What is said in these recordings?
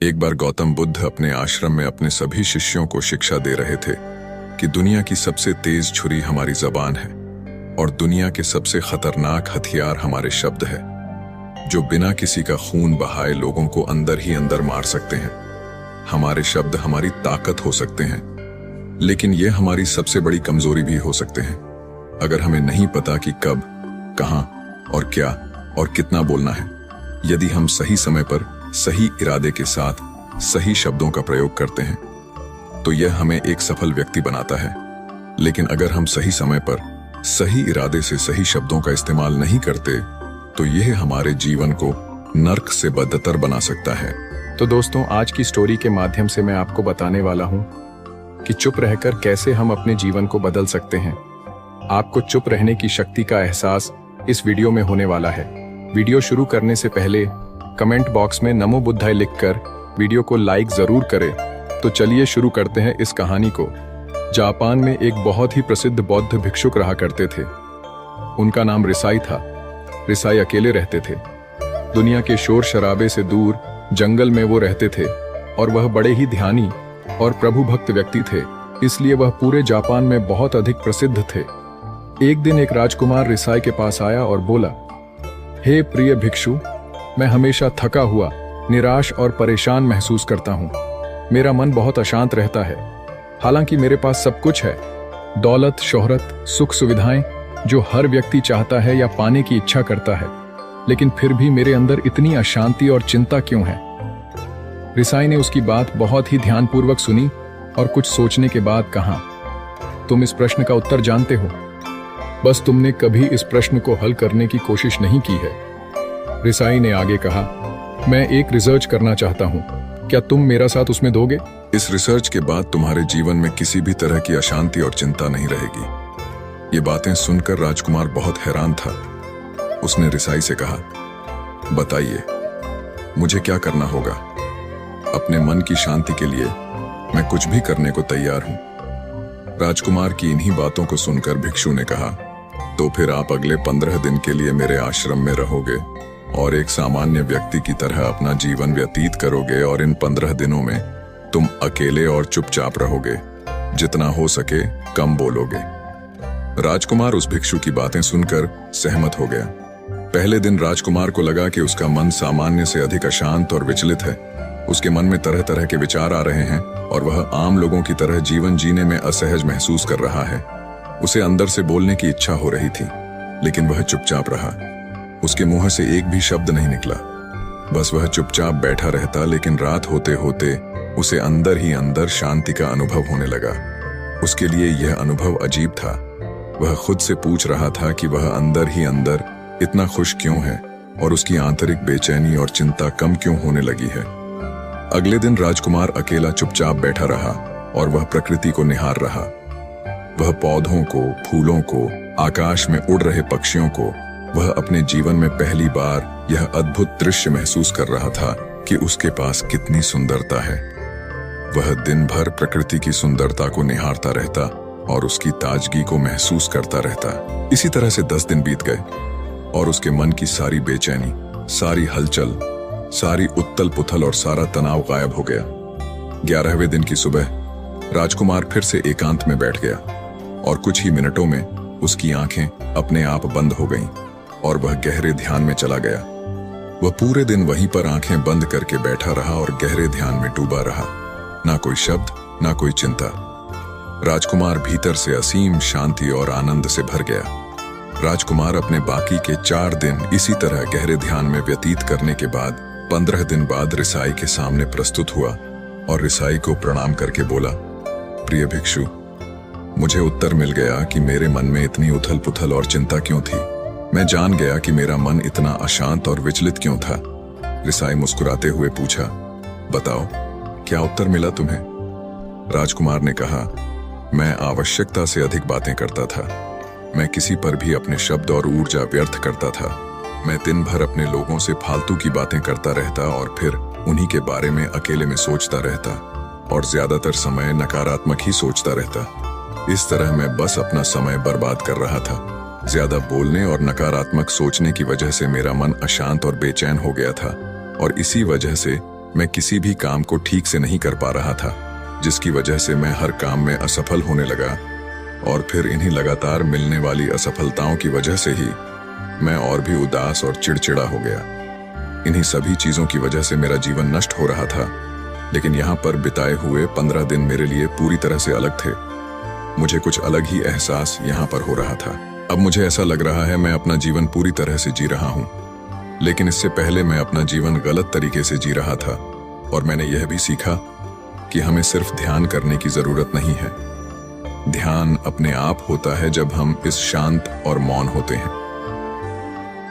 एक बार गौतम बुद्ध अपने आश्रम में अपने सभी शिष्यों को शिक्षा दे रहे थे कि दुनिया की सबसे तेज छुरी हमारी जबान है और दुनिया के सबसे खतरनाक हथियार हमारे शब्द है, जो बिना किसी का खून बहाए लोगों को अंदर ही अंदर मार सकते हैं। हमारे शब्द हमारी ताकत हो सकते हैं, लेकिन ये हमारी सबसे बड़ी कमजोरी भी हो सकते हैं। अगर हमें नहीं पता कि कब, कहां और क्या और कितना बोलना है, यदि हम सही समय पर सही इरादे के साथ सही शब्दों का प्रयोग करते हैं, तो यह हमें एक सफल व्यक्ति बनाता है। लेकिन अगर हम सही समय पर सही इरादे से सही शब्दों का इस्तेमाल नहीं करते, तो यह हमारे जीवन को नर्क से बदतर बना सकता है। तो दोस्तों, आज की स्टोरी के माध्यम से मैं आपको बताने वाला हूं कि चुप रहकर कैसे हम अपने जीवन को बदल सकते हैं। आपको चुप रहने की शक्ति का एहसास इस वीडियो में होने वाला है। वीडियो शुरू करने से पहले कमेंट बॉक्स में नमो बुद्धाय लिखकर वीडियो को लाइक जरूर करें। तो चलिए शुरू करते हैं इस कहानी को। जापान में एक बहुत ही प्रसिद्ध बौद्ध भिक्षुक रहा करते थे। उनका नाम रिसाई था। रिसाई अकेले रहते थे। दुनिया के शोर शराबे से दूर जंगल में वो रहते थे और वह बड़े ही ध्यानी और प्रभु भक्त व्यक्ति थे, इसलिए वह पूरे जापान में बहुत अधिक प्रसिद्ध थे। एक दिन एक राजकुमार रिसाई के पास आया और बोला, हे प्रिय भिक्षु, मैं हमेशा थका हुआ, निराश और परेशान महसूस करता हूँ। मेरा मन बहुत अशांत रहता है। हालांकि मेरे पास सब कुछ है, दौलत, शोहरत, सुख सुविधाएं, जो हर व्यक्ति चाहता है या पाने की इच्छा करता है, लेकिन फिर भी मेरे अंदर इतनी अशांति और चिंता क्यों है? रिसाई ने उसकी बात बहुत ही ध्यानपूर्वक सुनी और कुछ सोचने के बाद कहा, तुम इस प्रश्न का उत्तर जानते हो, बस तुमने कभी इस प्रश्न को हल करने की कोशिश नहीं की है। रिसाई ने आगे कहा, मैं एक रिसर्च करना चाहता हूं, क्या तुम मेरा साथ उसमें दोगे? इस रिसर्च के बाद तुम्हारे जीवन में किसी भी तरह की अशांति और चिंता नहीं रहेगी। ये बातें सुनकर राजकुमार बहुत हैरान था। उसने रिसाई से कहा, बताइए, मुझे क्या करना होगा? अपने मन की शांति के लिए मैं कुछ भी करने को तैयार हूं। राजकुमार की इन्हीं बातों को सुनकर भिक्षु ने कहा, तो फिर आप अगले 15 दिन के लिए मेरे आश्रम में रहोगे और एक सामान्य व्यक्ति की तरह अपना जीवन व्यतीत करोगे, और इन 15 दिनों में तुम अकेले और चुपचाप रहोगे, जितना हो सके कम बोलोगे। राजकुमार उस भिक्षु की बातें सुनकर सहमत हो गया। पहले दिन राजकुमार को लगा कि उसका मन सामान्य से अधिक अशांत और विचलित है। उसके मन में तरह तरह के विचार आ रहे हैं और वह आम लोगों की तरह जीवन जीने में असहज महसूस कर रहा है। उसे अंदर से बोलने की इच्छा हो रही थी, लेकिन वह चुपचाप रहा। उसके मुंह से एक भी शब्द नहीं निकला, बस वह चुपचाप बैठा रहता। लेकिन रात होते होते उसे अंदर ही अंदर शांति का अनुभव होने लगा। उसके लिए यह अनुभव अजीब था। वह खुद से पूछ रहा था कि वह अंदर ही अंदर इतना खुश क्यों है और उसकी आंतरिक बेचैनी और चिंता कम क्यों होने लगी है। अगले दिन राजकुमार अकेला चुपचाप बैठा रहा और वह प्रकृति को निहार रहा। वह पौधों को, फूलों को, आकाश में उड़ रहे पक्षियों को, वह अपने जीवन में पहली बार यह अद्भुत दृश्य महसूस कर रहा था कि उसके पास कितनी सुंदरता है। वह दिन भर प्रकृति की सुंदरता को निहारता रहता और उसकी ताजगी को महसूस करता रहता। इसी तरह से 10 दिन बीत गए और उसके मन की सारी बेचैनी, सारी हलचल, सारी उथल पुथल और सारा तनाव गायब हो गया। 11वें दिन की सुबह राजकुमार फिर से एकांत में बैठ गया और कुछ ही मिनटों में उसकी आंखें अपने आप बंद हो गईं और वह गहरे ध्यान में चला गया। वह पूरे दिन वहीं पर आंखें बंद करके बैठा रहा और गहरे ध्यान में डूबा रहा। ना कोई शब्द, ना कोई चिंता। राजकुमार भीतर से असीम शांति और आनंद से भर गया। राजकुमार अपने बाकी के 4 दिन इसी तरह गहरे ध्यान में व्यतीत करने के बाद 15 दिन बाद रिसाई के सामने प्रस्तुत हुआ और रिसाई को प्रणाम करके बोला, प्रिय भिक्षु, मुझे उत्तर मिल गया कि मेरे मन में इतनी उथल पुथल और चिंता क्यों थी। मैं जान गया कि मेरा मन इतना अशांत और विचलित क्यों था। रिसाई मुस्कुराते हुए पूछा, बताओ, क्या उत्तर मिला तुम्हें? राजकुमार ने कहा, मैं आवश्यकता से अधिक बातें करता था। मैं किसी पर भी अपने शब्द और ऊर्जा व्यर्थ करता था। मैं दिन भर अपने लोगों से फालतू की बातें करता रहता और फिर उन्हीं के बारे में अकेले में सोचता रहता और ज्यादातर समय नकारात्मक ही सोचता रहता। इस तरह मैं बस अपना समय बर्बाद कर रहा था। ज्यादा बोलने और नकारात्मक सोचने की वजह से मेरा मन अशांत और बेचैन हो गया था और इसी वजह से मैं किसी भी काम को ठीक से नहीं कर पा रहा था, जिसकी वजह से मैं हर काम में असफल होने लगा। और फिर इन्हीं लगातार मिलने वाली असफलताओं की वजह से ही मैं और भी उदास और चिड़चिड़ा हो गया। इन्हीं सभी चीजों की वजह से मेरा जीवन नष्ट हो रहा था। लेकिन यहाँ पर बिताए हुए 15 दिन मेरे लिए पूरी तरह से अलग थे। मुझे कुछ अलग ही एहसास यहाँ पर हो रहा था। अब मुझे ऐसा लग रहा है मैं अपना जीवन पूरी तरह से जी रहा हूँ, लेकिन इससे पहले मैं अपना जीवन गलत तरीके से जी रहा था। और मैंने यह भी सीखा कि हमें सिर्फ ध्यान करने की जरूरत नहीं है। ध्यान अपने आप होता है जब हम इस शांत और मौन होते हैं।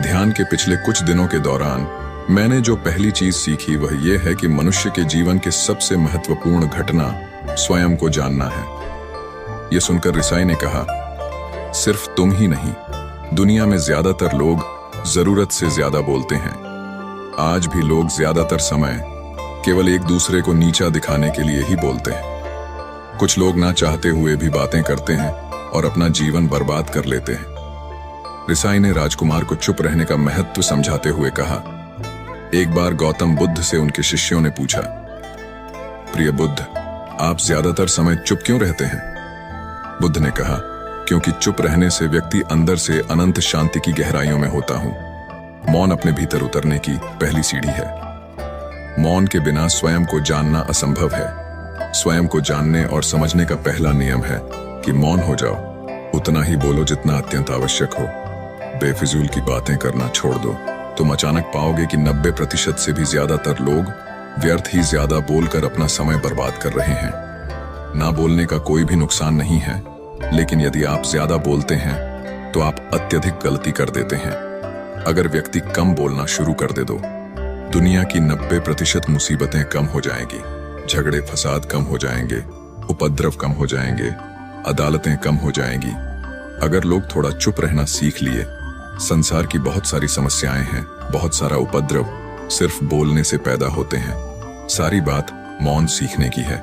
ध्यान के पिछले कुछ दिनों के दौरान मैंने जो पहली चीज सीखी वह यह है कि मनुष्य के जीवन की सबसे महत्वपूर्ण घटना स्वयं को जानना है। यह सुनकर रिसाई ने कहा, सिर्फ तुम ही नहीं, दुनिया में ज्यादातर लोग जरूरत से ज्यादा बोलते हैं। आज भी लोग ज्यादातर समय केवल एक दूसरे को नीचा दिखाने के लिए ही बोलते हैं। कुछ लोग ना चाहते हुए भी बातें करते हैं और अपना जीवन बर्बाद कर लेते हैं। रिसाई ने राजकुमार को चुप रहने का महत्व समझाते हुए कहा, एक बार गौतम बुद्ध से उनके शिष्यों ने पूछा, प्रिय बुद्ध, आप ज्यादातर समय चुप क्यों रहते हैं? बुद्ध ने कहा, क्योंकि चुप रहने से व्यक्ति अंदर से अनंत शांति की गहराइयों में होता हूं। मौन अपने भीतर उतरने की पहली सीढ़ी है। मौन के बिना स्वयं को जानना असंभव है। स्वयं को जानने और समझने का पहला नियम है कि मौन हो जाओ, उतना ही बोलो जितना अत्यंत आवश्यक हो। बेफिजूल की बातें करना छोड़ दो। तुम अचानक पाओगे कि 90% से भी ज्यादातर लोग व्यर्थ ही ज्यादा बोलकर अपना समय बर्बाद कर रहे हैं। ना बोलने का कोई भी नुकसान नहीं है, लेकिन यदि आप ज्यादा बोलते हैं तो आप अत्यधिक गलती कर देते हैं। अगर व्यक्ति कम बोलना शुरू कर दे दो, दुनिया की 90% मुसीबतें कम हो जाएंगी, झगड़े फसाद कम हो जाएंगे, उपद्रव कम हो जाएंगे, अदालतें कम हो जाएंगी। अगर लोग थोड़ा चुप रहना सीख लिए, संसार की बहुत सारी समस्याएं हैं, बहुत सारा उपद्रव सिर्फ बोलने से पैदा होते हैं। सारी बात मौन सीखने की है।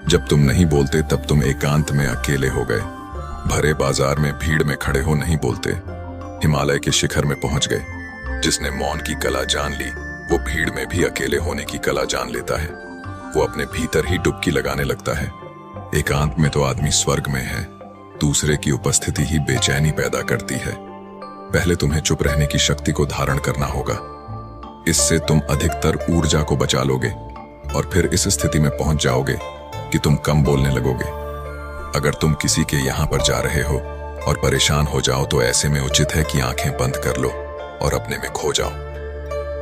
जब तुम नहीं बोलते तब तुम एकांत में अकेले हो गए। भरे बाजार में भीड़ में खड़े हो नहीं बोलते, हिमालय के शिखर में पहुंच गए। जिसने मौन की कला जान ली, वो भीड़ में भी अकेले होने की कला जान लेता है। वो अपने भीतर ही डुबकी लगाने लगता है। एकांत में तो आदमी स्वर्ग में है। दूसरे की उपस्थिति ही बेचैनी पैदा करती है। पहले तुम्हें चुप रहने की शक्ति को धारण करना होगा। इससे तुम अधिकतर ऊर्जा को बचा लोगे और फिर इस स्थिति में पहुंच जाओगे कि तुम कम बोलने लगोगे। अगर तुम किसी के यहां पर जा रहे हो और परेशान हो जाओ तो ऐसे में उचित है कि आंखें बंद कर लो और अपने में खो जाओ।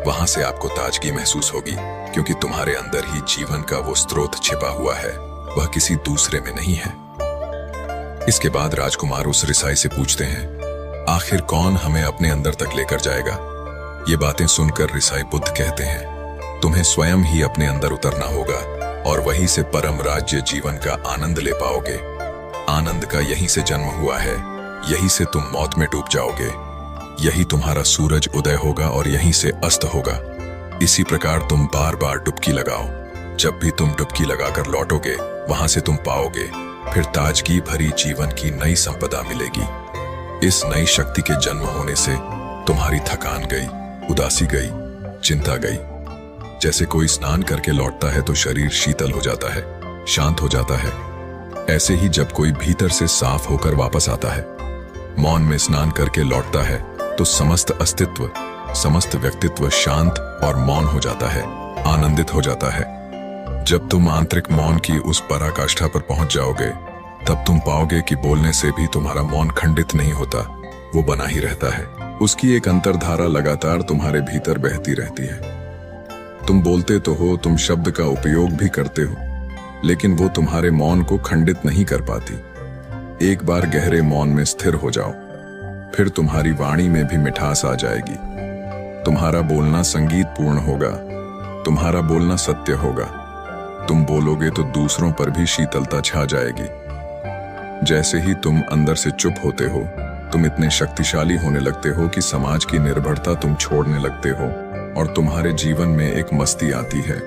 वहां से आपको ताजगी महसूस होगी, क्योंकि तुम्हारे अंदर ही जीवन का वो स्रोत छिपा हुआ है, वह किसी दूसरे में नहीं है। इसके बाद राजकुमार उस रिसाई से पूछते हैं, आखिर कौन हमें अपने अंदर तक लेकर जाएगा? ये बातें सुनकर रिसाई बुद्ध कहते हैं, तुम्हें स्वयं ही अपने अंदर उतरना होगा और वहीं से परम राज्य जीवन का आनंद ले पाओगे। आनंद का यहीं से जन्म हुआ है, यहीं से तुम मौत में डूब जाओगे। यही तुम्हारा सूरज उदय होगा और यहीं से अस्त होगा। इसी प्रकार तुम बार बार डुबकी लगाओ। जब भी तुम डुबकी लगाकर लौटोगे, वहां से तुम पाओगे फिर ताजगी भरी जीवन की नई संपदा मिलेगी। इस नई शक्ति के जन्म होने से तुम्हारी थकान गई, उदासी गई, चिंता गई। जैसे कोई स्नान करके लौटता है तो शरीर शीतल हो जाता है, शांत हो जाता है। ऐसे ही जब कोई भीतर से साफ होकर वापस आता है, मौन में स्नान करके लौटता है, तो समस्त अस्तित्व, समस्त व्यक्तित्व शांत और मौन हो जाता है, आनंदित हो जाता है। जब तुम आंतरिक मौन की उस पराकाष्ठा पर पहुंच जाओगे, तब तुम पाओगे कि बोलने से भी तुम्हारा मौन खंडित नहीं होता, वो बना ही रहता है। उसकी एक अंतर्धारा लगातार तुम्हारे भीतर बहती रहती है। तुम बोलते तो हो, तुम शब्द का उपयोग भी करते हो, लेकिन वो तुम्हारे मौन को खंडित नहीं कर पाती। एक बार गहरे मौन में स्थिर हो जाओ, फिर तुम्हारी वाणी में भी मिठास आ जाएगी। तुम्हारा बोलना संगीतपूर्ण होगा, तुम्हारा बोलना सत्य होगा। तुम बोलोगे तो दूसरों पर भी शीतलता छा जाएगी। जैसे ही तुम अंदर से चुप होते हो, तुम इतने शक्तिशाली होने लगते हो कि समाज की निर्भरता तुम छोड़ने लगते हो और तुम्हारे जीवन में एक मस्ती आती है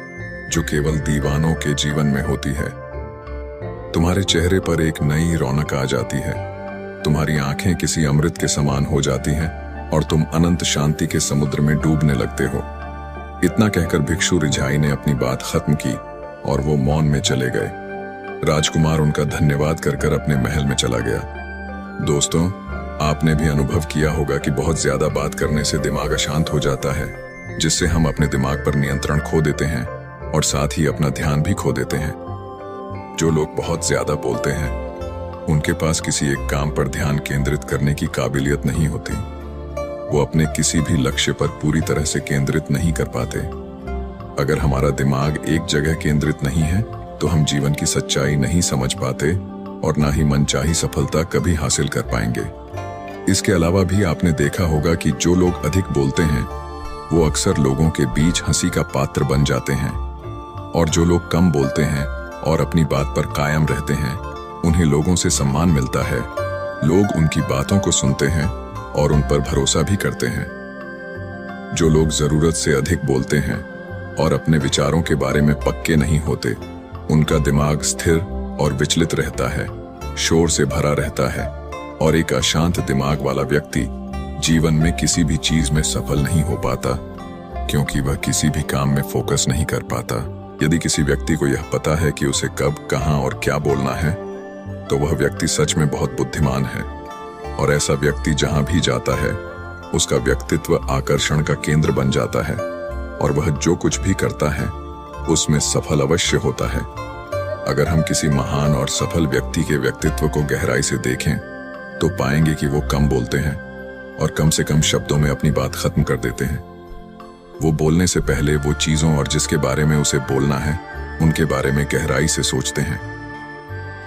जो केवल दीवानों के जीवन में होती है। तुम्हारे चेहरे पर एक नई रौनक आ जाती है, तुम्हारी आंखें किसी अमृत के समान हो जाती हैं और तुम अनंत शांति के समुद्र में डूबने लगते हो। इतना कहकर भिक्षु रिझाई ने अपनी बात खत्म की और वो मौन में चले गए। राजकुमार उनका धन्यवाद कर अपने महल में चला गया। दोस्तों, आपने भी अनुभव किया होगा कि बहुत ज्यादा बात करने से दिमाग अशांत हो जाता है, जिससे हम अपने दिमाग पर नियंत्रण खो देते हैं और साथ ही अपना ध्यान भी खो देते हैं। जो लोग बहुत ज्यादा बोलते हैं उनके पास किसी एक काम पर ध्यान केंद्रित करने की काबिलियत नहीं होती। वो अपने किसी भी लक्ष्य पर पूरी तरह से केंद्रित नहीं कर पाते। अगर हमारा दिमाग एक जगह केंद्रित नहीं है तो हम जीवन की सच्चाई नहीं समझ पाते और ना ही मनचाही सफलता कभी हासिल कर पाएंगे। इसके अलावा भी आपने देखा होगा कि जो लोग अधिक बोलते हैं वो अक्सर लोगों के बीच हंसी का पात्र बन जाते हैं, और जो लोग कम बोलते हैं और अपनी बात पर कायम रहते हैं उन्हें लोगों से सम्मान मिलता है। लोग उनकी बातों को सुनते हैं और उन पर भरोसा भी करते हैं। जो लोग जरूरत से अधिक बोलते हैं और अपने विचारों के बारे में पक्के नहीं होते, उनका दिमाग स्थिर और विचलित रहता है, शोर से भरा रहता है, और एक अशांत दिमाग वाला व्यक्ति जीवन में किसी भी चीज में सफल नहीं हो पाता, क्योंकि वह किसी भी काम में फोकस नहीं कर पाता। यदि किसी व्यक्ति को यह पता है कि उसे कब, कहां और क्या बोलना है, तो वह व्यक्ति सच में बहुत बुद्धिमान है। और ऐसा व्यक्ति जहां भी जाता है उसका व्यक्तित्व आकर्षण का केंद्र बन जाता है, और वह जो कुछ भी करता है उसमें सफल अवश्य होता है। अगर हम किसी महान और सफल व्यक्ति के व्यक्तित्व को गहराई से देखें तो पाएंगे कि वो कम बोलते हैं और कम से कम शब्दों में अपनी बात खत्म कर देते हैं। वो बोलने से पहले वो चीजों और जिसके बारे में उसे बोलना है उनके बारे में गहराई से सोचते हैं।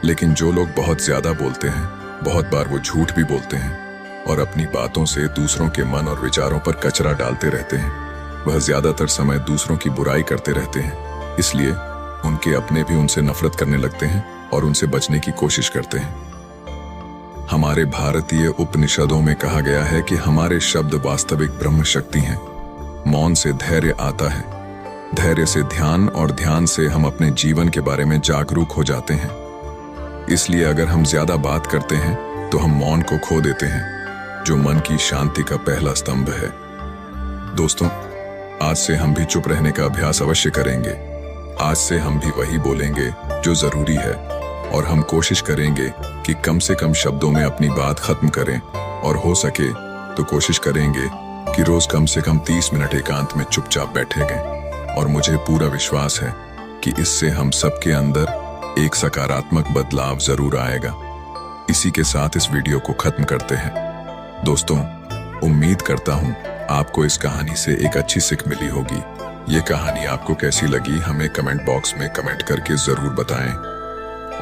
लेकिन जो लोग बहुत ज्यादा बोलते हैं, बहुत बार वो झूठ भी बोलते हैं और अपनी बातों से दूसरों के मन और विचारों पर कचरा डालते रहते हैं। वह ज्यादातर समय दूसरों की बुराई करते रहते हैं, इसलिए उनके अपने भी उनसे नफरत करने लगते हैं और उनसे बचने की कोशिश करते हैं। हमारे भारतीय उपनिषदों में कहा गया है कि हमारे शब्द वास्तविक ब्रह्म शक्ति हैं। मौन से धैर्य आता है, धैर्य से ध्यान, और ध्यान से हम अपने जीवन के बारे में जागरूक हो जाते हैं। इसलिए अगर हम ज्यादा बात करते हैं तो हम मौन को खो देते हैं, जो मन की शांति का पहला स्तंभ है। दोस्तों, आज से हम भी चुप रहने का अभ्यास अवश्य करेंगे। आज से हम भी वही बोलेंगे जो जरूरी है, और हम कोशिश करेंगे कि कम से कम शब्दों में अपनी बात खत्म करें, और हो सके तो कोशिश करेंगे कि रोज कम से कम 30 मिनट एकांत में चुपचाप बैठेंगे। और मुझे पूरा विश्वास है कि इससे हम सबके अंदर एक सकारात्मक बदलाव जरूर आएगा। इसी के साथ इस वीडियो को खत्म करते हैं। दोस्तों, उम्मीद करता हूं आपको इस कहानी से एक अच्छी सीख मिली होगी। ये कहानी आपको कैसी लगी हमें कमेंट बॉक्स में कमेंट करके जरूर बताएं,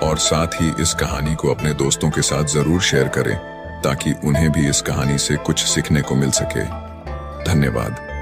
और साथ ही इस कहानी को अपने दोस्तों के साथ जरूर शेयर करें ताकि उन्हें भी इस कहानी से कुछ सीखने को मिल सके। धन्यवाद।